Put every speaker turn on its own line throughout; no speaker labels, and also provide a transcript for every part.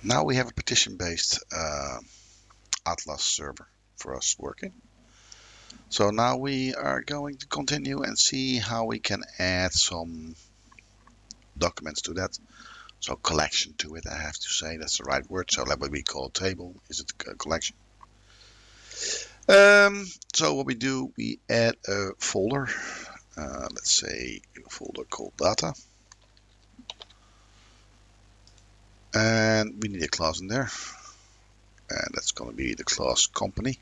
Now we have a partition-based Atlas server for us working. So now we are going to continue and see how we can add some documents to that. So collection to it, I have to say, that's the right word. So let we call a table. Is it a collection? So what we do, we add a folder. Let's say a folder called data. And we need a class in there. And that's going to be the class company.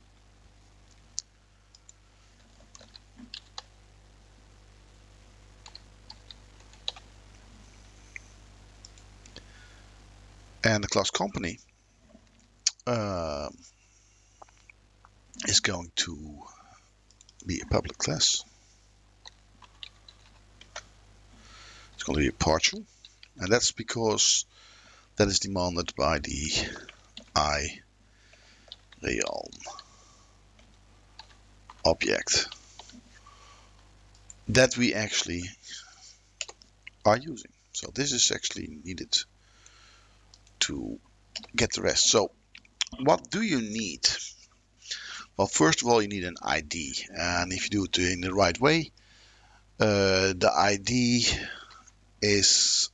And the class company is going to be a public class. It's going to be a partial. And that's because that is demanded by the iRealm object that we actually are using. So this is actually needed to get the rest. So what do you need? Well, first of all, you need an ID. And if you do it in the right way, the ID is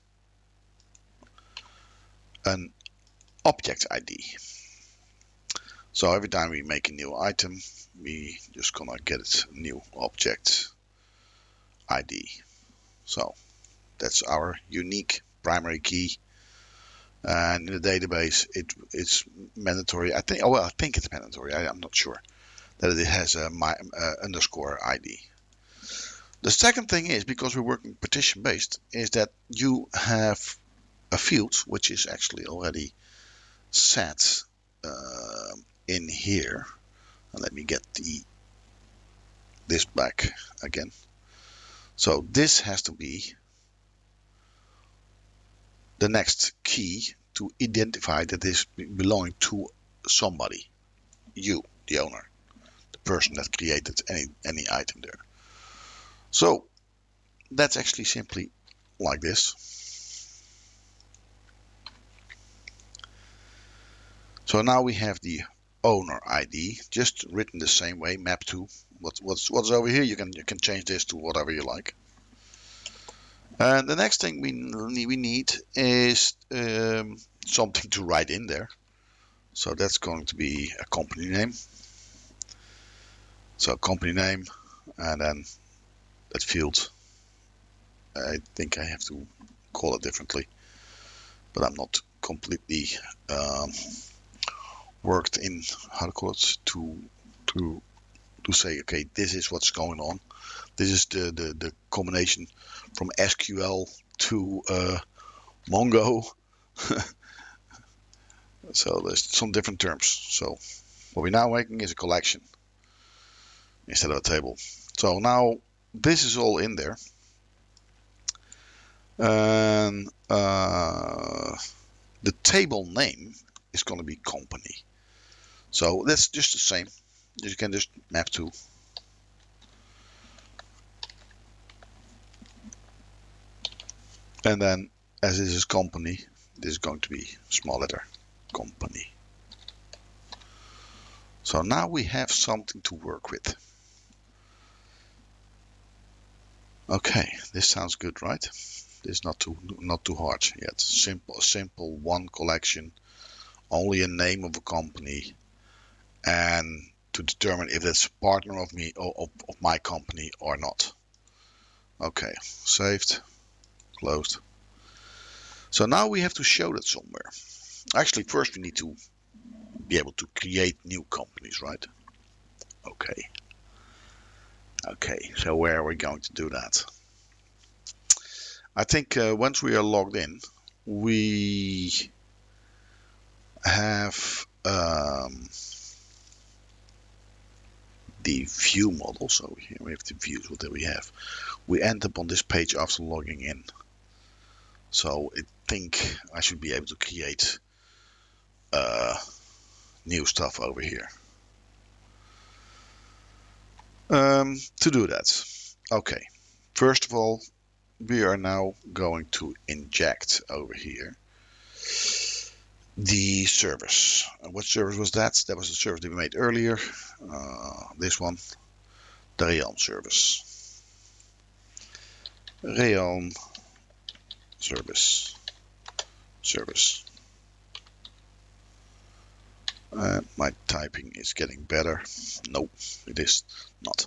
an object ID. So every time we make a new item, we just gonna get a new object ID. So that's our unique primary key. And in the database, it's mandatory. I think. Oh well, I think it's mandatory. I'm not sure that it has a underscore ID. The second thing is, because we're working partition based, is that you have a field which is actually already set in here. And let me get this back again. So this has to be the next key to identify that this belonging to somebody, you, the owner, the person that created any item there. So that's actually simply like this. So now we have the owner ID, just written the same way, map to what's over here. You can change this to whatever you like. And the next thing we need is something to write in there. So that's going to be a company name. So company name, and then that field, I think I have to call it differently, but I'm not completely worked in how to call it to say, okay, this is what's going on. This is the combination from SQL to Mongo. So there's some different terms. So what we're now making is a collection instead of a table. So now this is all in there. And the table name is going to be company. So that's just the same. You can just map to. And then as this is company, this is going to be small letter company. So now we have something to work with. Okay, this sounds good, right? This is not too hard yet. Simple one collection, only a name of a company, and to determine if it's a partner of me or of my company or not. Okay, saved, closed. So now we have to show that somewhere. Actually, first we need to be able to create new companies, right? Okay, so where are we going to do that? I think once we are logged in, we have the view model. So here we have the views. What do we have? We end up on this page after logging in. So I think I should be able to create new stuff over here. To do that, okay, first of all, we are now going to inject over here the service. What service was that? That was the service that we made earlier. This one, the Realm service. Realm service. My typing is getting better. No, it is not.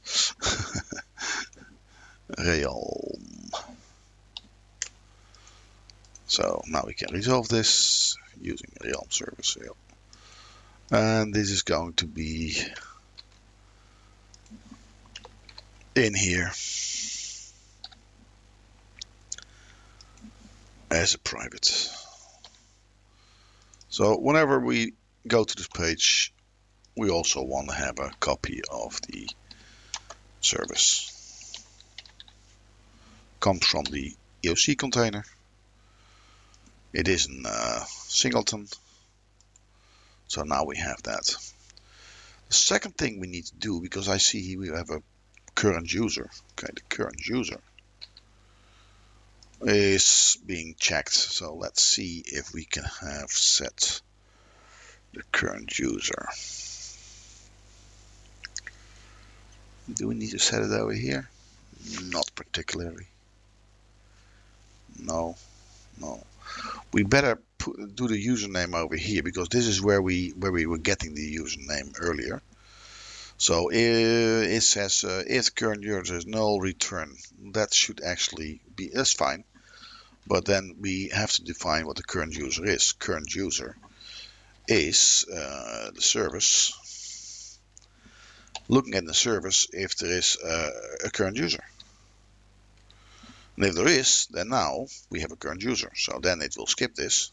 Realm. So now we can resolve this using Realm service. And this is going to be in here as a private. So whenever we go to this page, we also want to have a copy of the service. Comes from the EOC container. It is a singleton. So now we have that. The second thing we need to do, because I see we have a current user. Okay, the current user is being checked. So let's see if we can have set the current user. Do we need to set it over here? Not particularly. No. We better do the username over here, because this is where we were getting the username earlier. So it says if current user is null, return. That should actually be, that's fine. But then we have to define what the current user is. Current user is the service. Looking at the service if there is a current user. And if there is, then now we have a current user. So then it will skip this.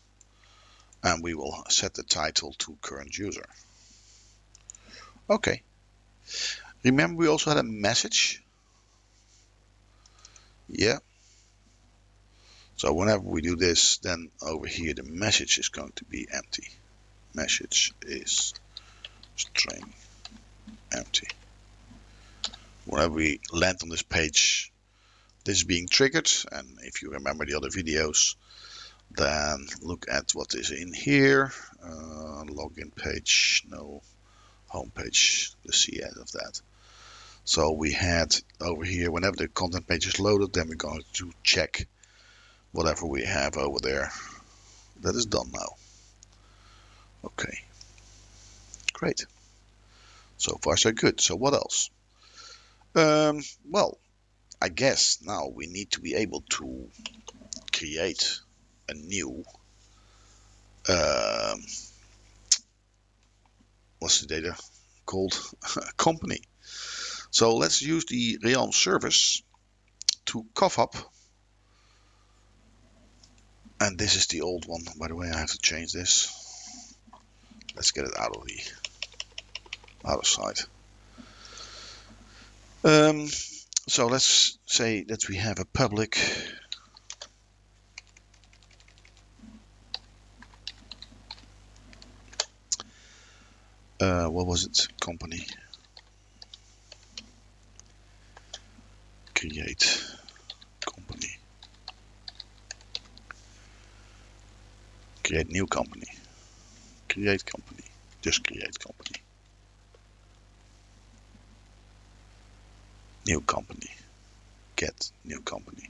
And we will set the title to current user. Okay. Remember we also had a message. Yeah. So whenever we do this, then over here the message is going to be empty. Message is string empty. Whenever we land on this page, this is being triggered. And if you remember the other videos, then look at what is in here. Login page, no. Home page, the CN of that. So we had over here, whenever the content page is loaded, then we're going to check whatever we have over there. That is done now. Okay, great. So far so good. So what else? Well, I guess now we need to be able to create a new what's the data called? Company. So let's use the Realm service to cough up. And this is the old one, by the way. I have to change this. Let's get it out of the other side. So let's say that we have a public what was it? Company. Create company. Create new company. Create company. Just create company. New company. Get new company.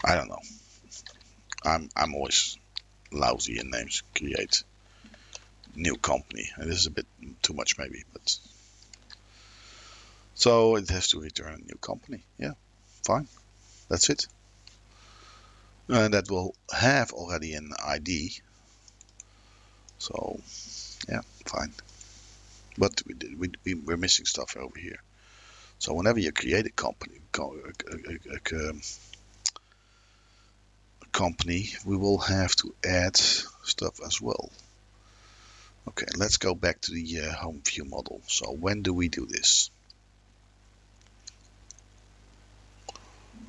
I don't know. I'm always lousy in names. Create new company. And this is a bit too much maybe, but so it has to return a new company. Yeah, fine. That's it. And that will have already an ID. So yeah, fine. But we're missing stuff over here. So whenever you create a company, we will have to add stuff as well. Okay, let's go back to the home view model. So when do we do this?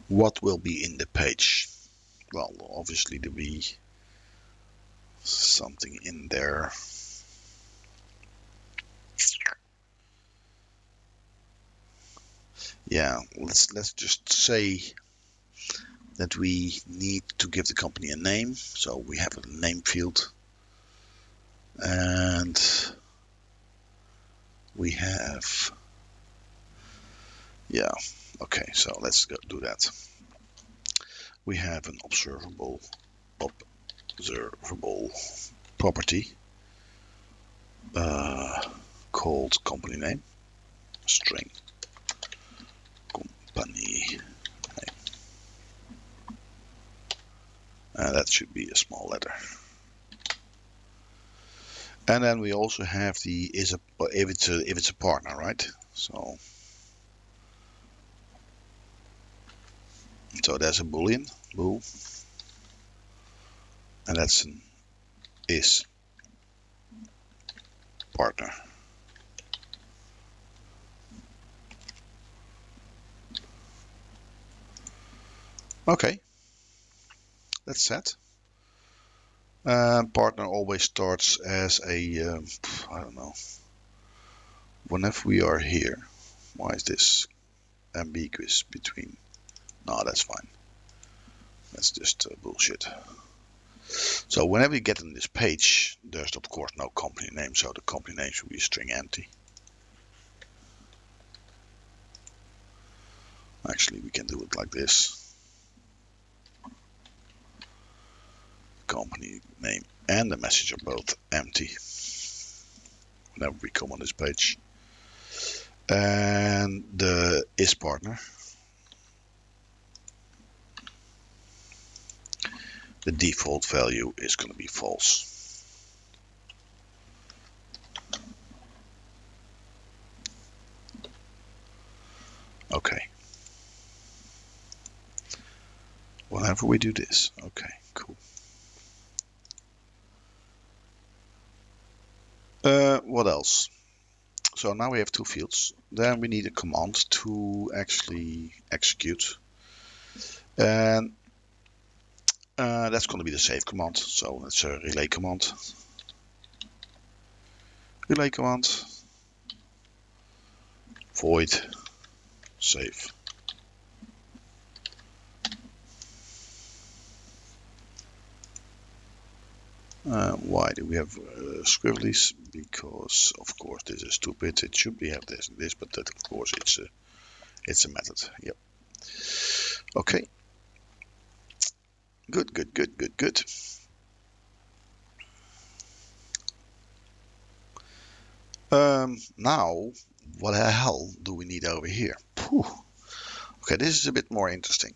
What will be in the page? Well, obviously there'll be something in there. Yeah, let's just say that we need to give the company a name. So we have a name field, and we have, yeah, okay, so let's go do that. We have an observable property called company name, string company name. That should be a small letter. And then we also have the if it's a partner, right? So there's a boolean bool, and that's an is partner. Okay, that's set. Partner always starts as a I don't know. Whenever we are here, why is this ambiguous between? No, that's fine. That's just bullshit. So whenever you get on this page, there's of course no company name, so the company name should be string empty. Actually, we can do it like this. Company name and the message are both empty whenever we come on this page. And the is partner, the default value is going to be false. Okay. Whenever we do this. Okay, cool. What else? So now we have two fields. Then we need a command to actually execute. And that's going to be the save command. So it's a relay command. Relay command. Void save. Why do we have squigglies? Because of course this is stupid. It should be have this and this, but that of course it's a method. Yep. Okay. Good. Now, what the hell do we need over here? Whew. Okay, this is a bit more interesting.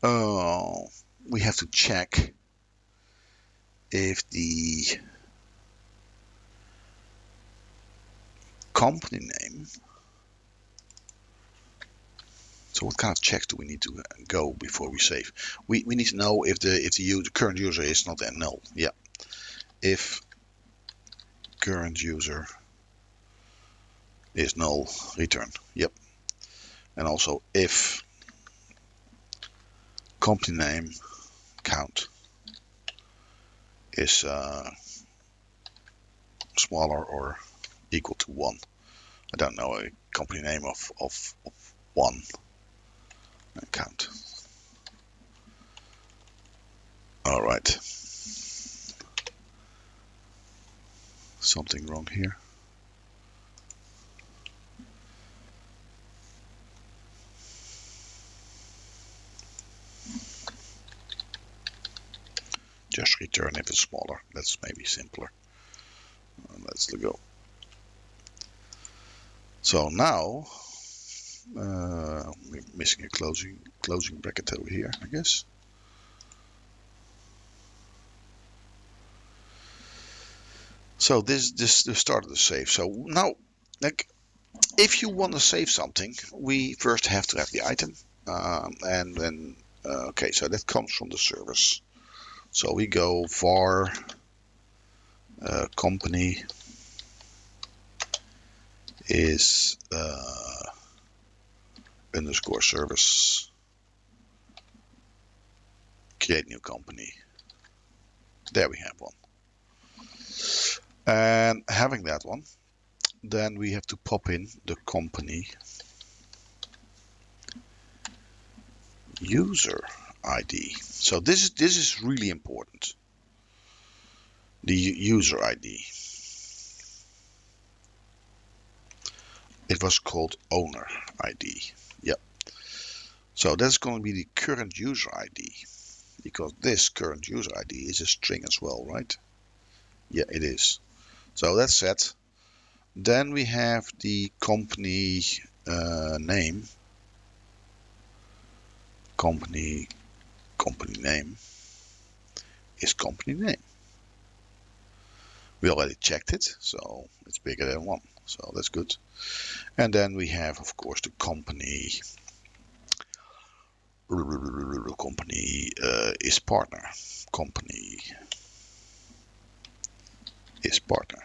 We have to check if the company name. So what kind of checks do we need to go before we save? We need to know if the current user is not null. Yeah. If current user is null, return. Yep. And also if company name count is smaller or equal to 1. I don't know, a company name of 1 and count. All right. Something wrong here. Just return if it's smaller. That's maybe simpler. Let's go. So now we're missing a closing bracket over here, I guess. So this the start of the save. So now, like, if you want to save something, we first have to have the item, and then okay, so that comes from the service. So we go var company is underscore service, create new company. There we have one. And having that one, then we have to pop in the company user ID. So this is really important. The user ID. It was called owner ID. Yep. So that's going to be the current user ID, because this current user ID is a string as well, right? Yeah, it is. So that's set. Then we have the company name. Company name is company name. We already checked it, so it's bigger than 1. So that's good. And then we have, of course, the company. Company is partner. Company is partner.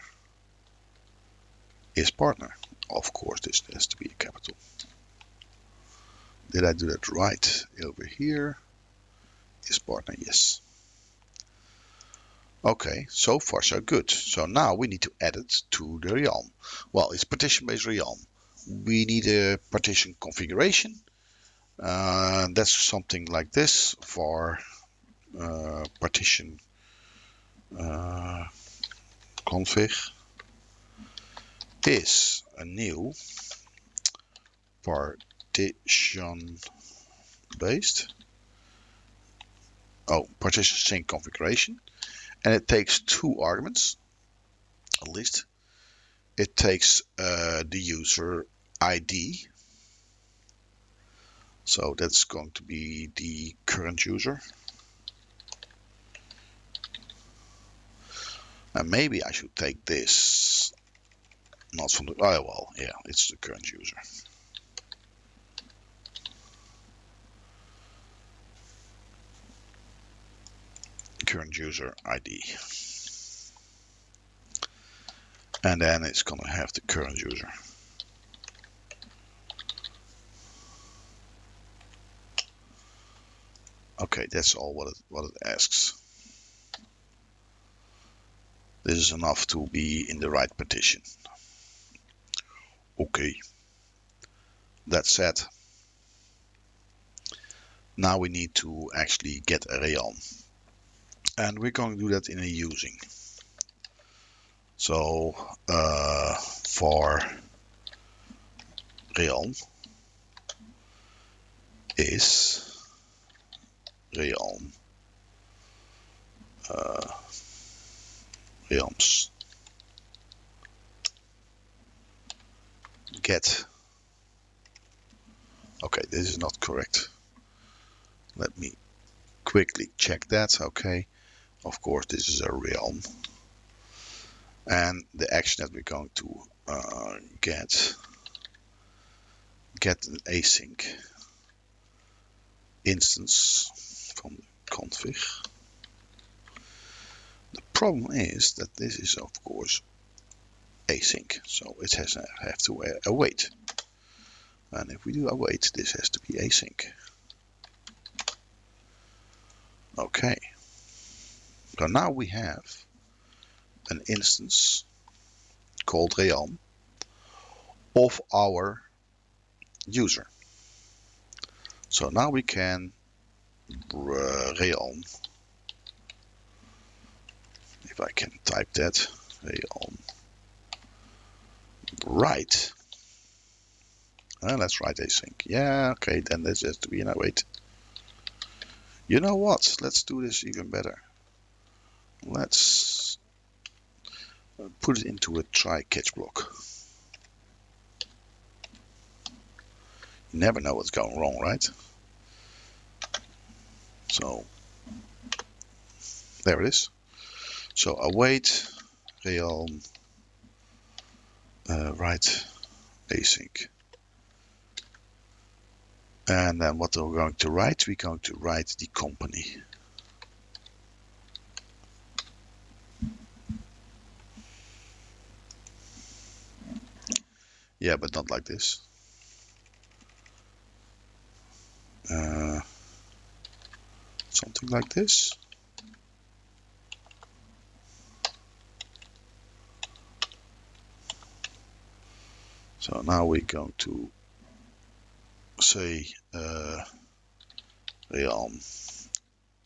Is partner. Of course, this has to be a capital. Did I do that right? Over here is partner. Yes. Okay, so far so good. So now we need to add it to the realm. Well, it's partition-based realm. We need a partition configuration. That's something like this for partition config is a new partition based partition sync configuration, and it takes 2 arguments at least. It takes the user ID, so that's going to be the current user, and maybe I should take this not from the well, yeah, it's the current user. Current user ID, and then it's going to have the current user. Okay, that's all what it asks. This is enough to be in the right partition. Okay, that said, now we need to actually get a realm, and we're going to do that in a using. So for realm is realm realms get. Okay, this is not correct. Let me quickly check that. Okay, of course this is a realm, and the action that we're going to get an async instance from the config. The problem is that this is of course async, so it has to have to await, and if we do await, this has to be async. Okay, so now we have an instance called realm of our user. So now we can realm, if I can type that, realm write. Let's write async. Yeah, okay, then this has to be an await. You know what? Let's do this even better. Let's put it into a try catch block. You never know what's going wrong, right? So there it is. So await realm write async. And then what we're going to write, we're going to write the company. Yeah, but not like this. Something like this. So now we're going to say realm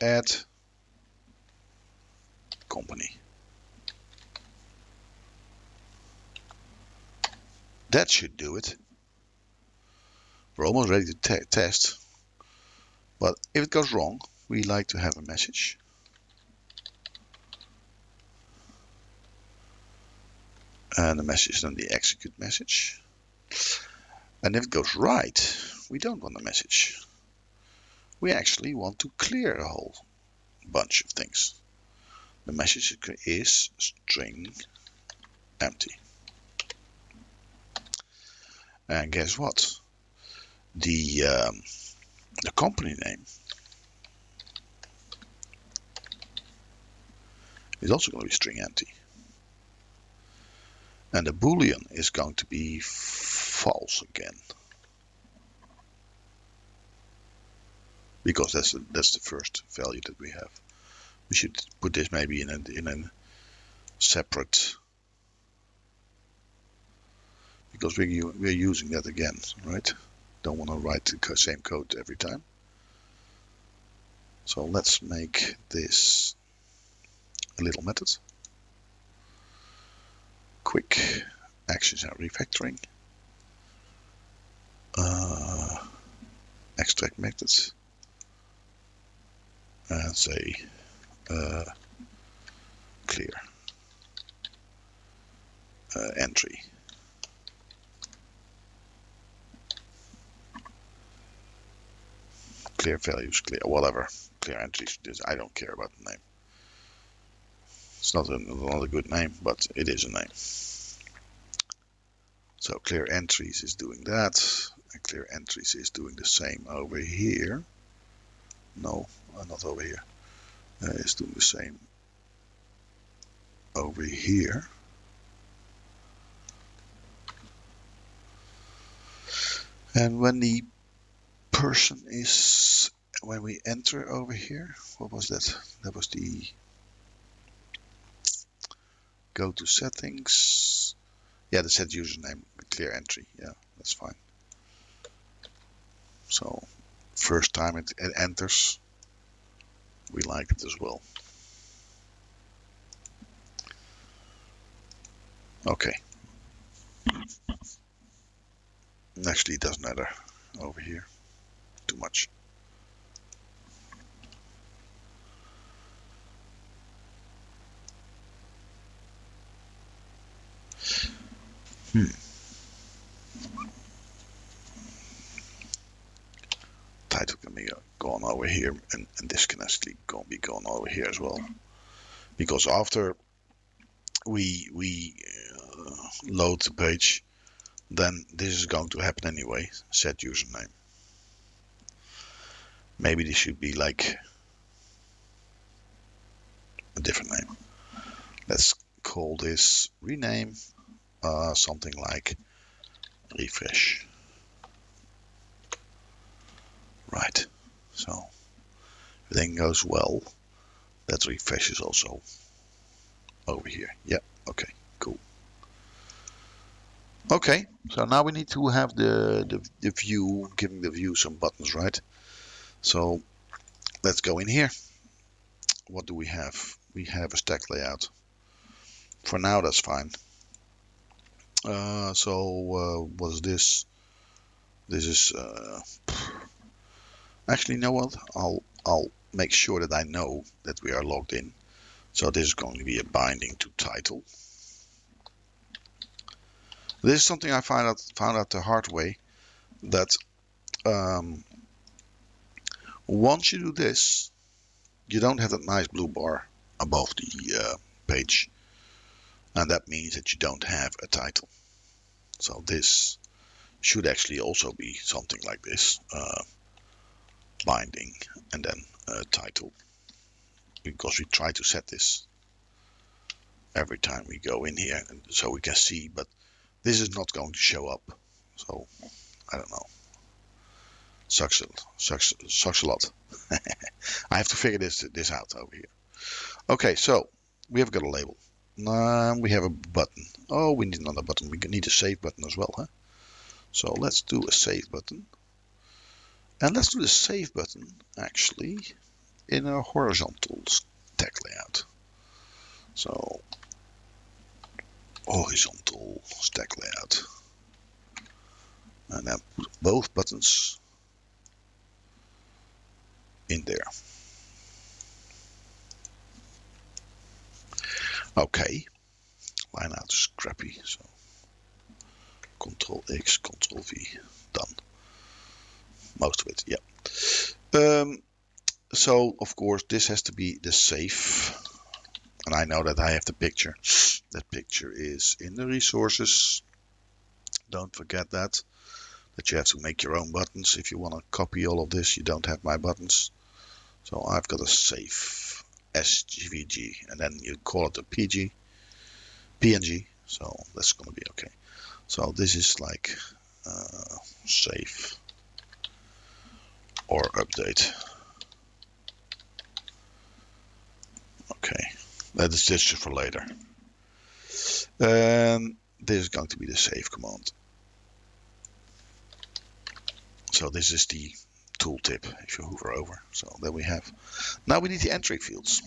add company. That should do it. We're almost ready to test, but if it goes wrong, we like to have a message. And the message is then the execute message. And if it goes right, we don't want a message. We actually want to clear a whole bunch of things. The message is string empty. And guess what? The company name is also going to be string empty. And the boolean is going to be false again. Because that's the first value that we have. We should put this maybe in a separate, because we're using that again, right? Don't want to write the same code every time. So let's make this a little method. Quick actions and refactoring. Extract methods. And say clear entry. Clear values, clear whatever. Clear entries. I don't care about the name. It's not a good name, but it is a name. So clear entries is doing that, and clear entries is doing the same over here. No, not over here. It's doing the same over here. And when the person is, when we enter over here, what was that? That was the go to settings. Yeah, the set username, clear entry. Yeah, that's fine. So first time it enters, we like it as well. Okay. Actually, it doesn't matter over here too much. Title can be gone over here, and this can actually be gone over here as well. Because after we load the page, then this is going to happen anyway. Set username. Maybe this should be like a different name. Let's call this rename something like refresh. Right. So if everything goes well, that refresh is also over here. Yeah. Okay. Cool. Okay. So now we need to have the view, giving the view some buttons, right? So let's go in here. What do we have? We have a stack layout. For now, that's fine. What is this? This is actually, you know what? I'll make sure that I know that we are logged in. So this is going to be a binding to title. This is something I found out the hard way, that once you do this, you don't have that nice blue bar above the page, and that means that you don't have a title. So this should actually also be something like this, binding and then title, because we try to set this every time we go in here, and so we can see, but this is not going to show up. So I don't know. Sucks a lot. I have to figure this out over here. Okay, so we have got a label. We have a button. Oh, we need another button. We need a save button as well, huh? So let's do a save button. And let's do the save button actually in a horizontal stack layout. So horizontal stack layout. And then put both buttons in there. Okay, line out is crappy, so Control X, Control V, done. Most of it, yeah. So of course this has to be the save, and I know that I have the picture. That picture is in the resources. Don't forget that you have to make your own buttons. If you want to copy all of this, you don't have my buttons. So I've got a save SVG, and then you call it a PNG. So that's going to be okay. So this is like save or update. Okay, that is just for later. And this is going to be the save command. So this is the tooltip if you hover over. So there we have. Now we need the entry fields.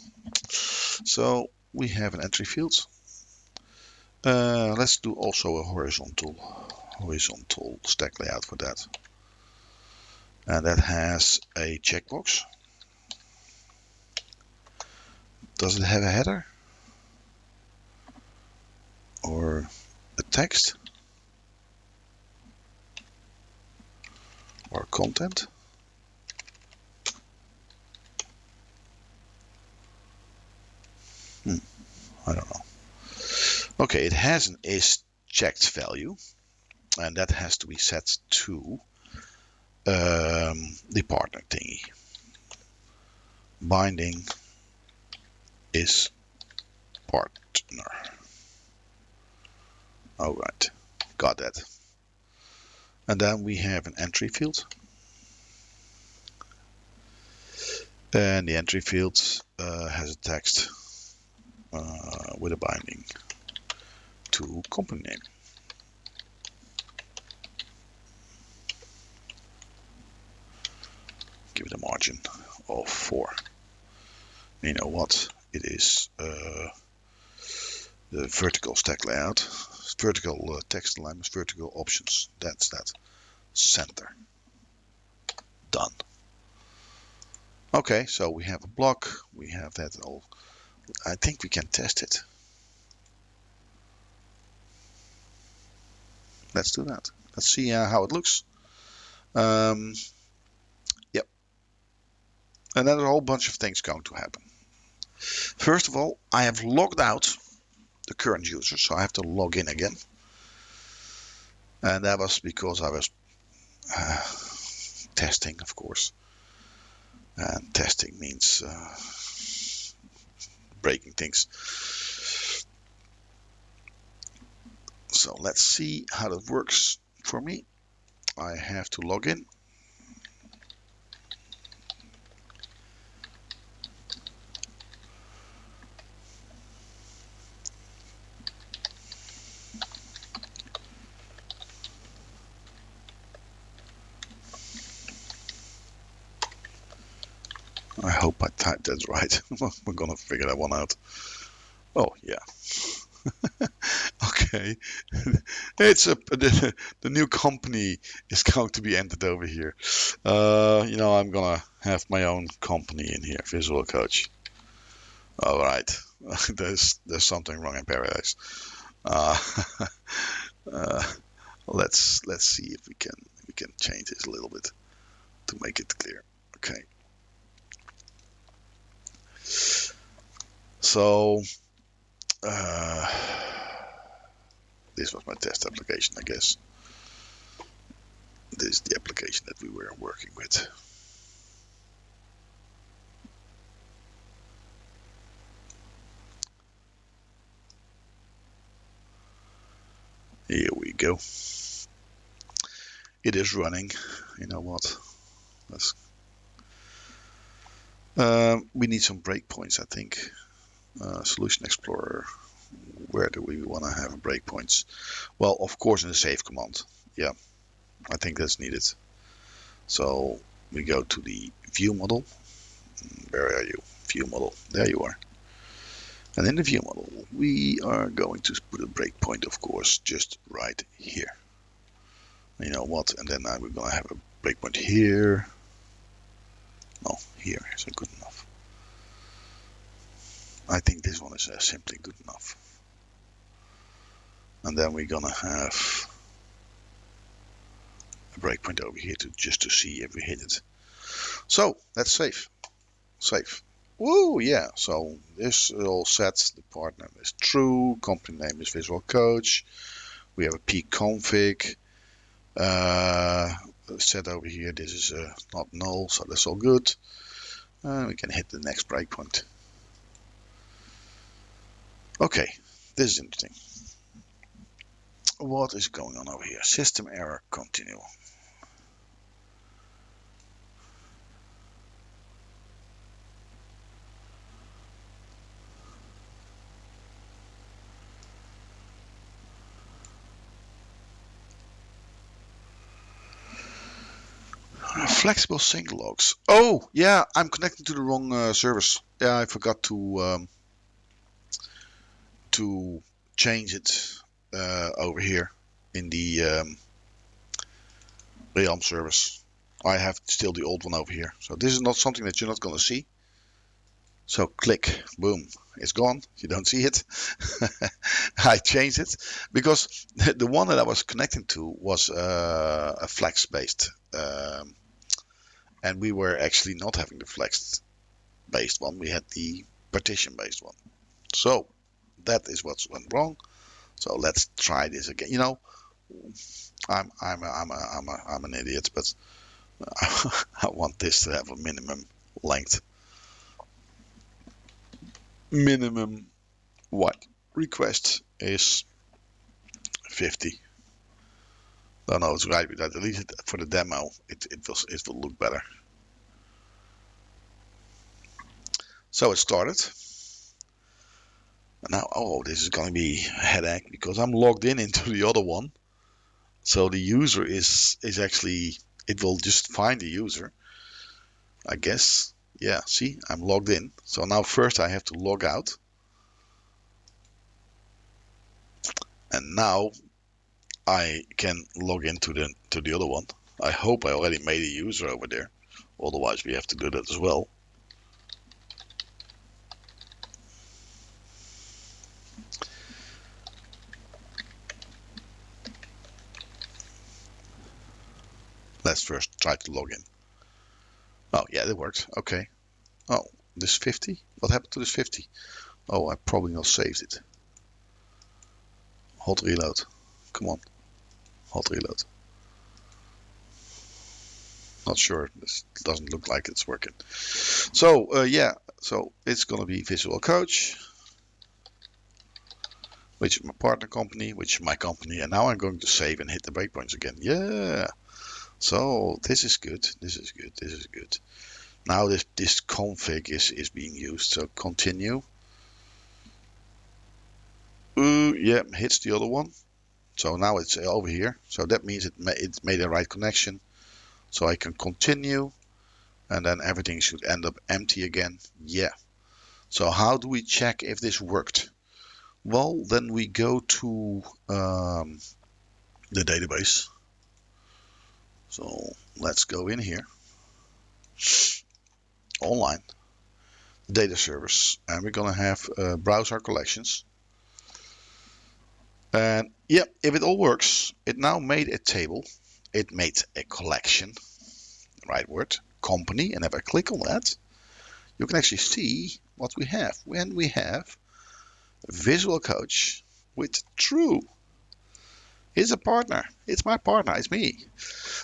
So we have an entry field. Let's do also a horizontal stack layout for that. And that has a checkbox. Does it have a header? Or a text? Or content? I don't know. Okay, it has an isChecked value, and that has to be set to the partner thingy. Binding is partner. All right, got that. And then we have an entry field. And the entry field has a text with a binding to company name. Give it a margin of 4. You know what? It is the vertical stack layout, vertical text alignments, vertical options. That's that. Center. Done. Okay, so we have a block. We have that all. I think we can test it. Let's do that. Let's see how it looks. Yep. And then there's a whole bunch of things going to happen. First of all, I have logged out the current user, so I have to log in again. And that was because I was testing, of course. And testing means breaking things. So let's see how that works for me. I have to log in. I hope I typed that right. We're gonna figure that one out. Oh yeah. Okay. It's the new company is going to be entered over here. I'm gonna have my own company in here, Visual Coach. All right. There's something wrong in paradise. Uh, uh, let's see if we can change this a little bit to make it clear. Okay. So this was my test application, I guess. This is the application that we were working with. Here we go. It is running. You know what? We need some breakpoints, I think. Solution Explorer. Where do we want to have breakpoints? Well, of course, in the save command. Yeah, I think that's needed. So We go to the view model. Where are you? View model. There you are. And in the view model, we are going to put a breakpoint, of course, just right here. You know what? And then we're going to have a breakpoint here. No, here isn't good enough. I think this one is simply good enough. And then we're going to have a breakpoint over here just to see if we hit it. So let's save. Save. Woo, yeah. So this is all set. The part name is true. Company name is Visual Coach. We have a pconfig set over here. This is not null, so that's all good. We can hit the next breakpoint. Okay, this is interesting. What is going on over here? System error continue. Flexible sync logs. Oh, yeah, I'm connecting to the wrong service. Yeah, I forgot to change it over here in the Realm service. I have still the old one over here. So this is not something that you're not going to see. So click, boom, it's gone. You don't see it. I changed it because the one that I was connecting to was a flex based. And we were actually not having the flex based one. We had the partition based one. So that is what went wrong. So let's try this again. You know, I'm an idiot, but I want this to have a minimum length. Minimum what request is 50. Don't know it's right, but I deleted it for the demo. It will look better. So it started. And now, oh, this is going to be a headache because I'm logged into the other one. So the user is actually, it will just find the user, I guess. Yeah, see, I'm logged in. So now first I have to log out. And now I can log into the other one. I hope I already made a user over there. Otherwise we have to do that as well. Let's first try to log in. Oh, yeah, it worked. Okay. Oh, this 50? What happened to this 50? Oh, I probably not saved it. Hot reload. Come on. Hot reload. Not sure. This doesn't look like it's working. So, yeah. So it's going to be Visual Coach, which is my partner company, which is my company. And now I'm going to save and hit the breakpoints again. Yeah. So this is good. This is good. This is good. Now this config is being used. So continue. Yeah, hits the other one. So now it's over here. So that means it made the right connection. So I can continue. And then everything should end up empty again. Yeah. So how do we check if this worked? Well, then we go to the database. So let's go in here. Online. Data service. And we're going to have browse our collections. And yeah, if it all works, it now made a table. It made a collection. Right word. Company. And if I click on that, you can actually see what we have. When we have Visual Coach with true. He's a partner. It's my partner. It's me.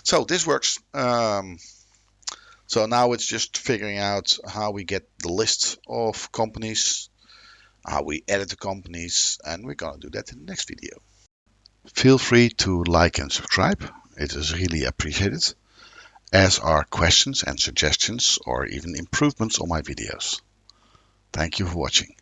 So this works. So now it's just figuring out how we get the list of companies, how we edit the companies, and we're going to do that in the next video. Feel free to like and subscribe. It is really appreciated, as are questions and suggestions or even improvements on my videos. Thank you for watching.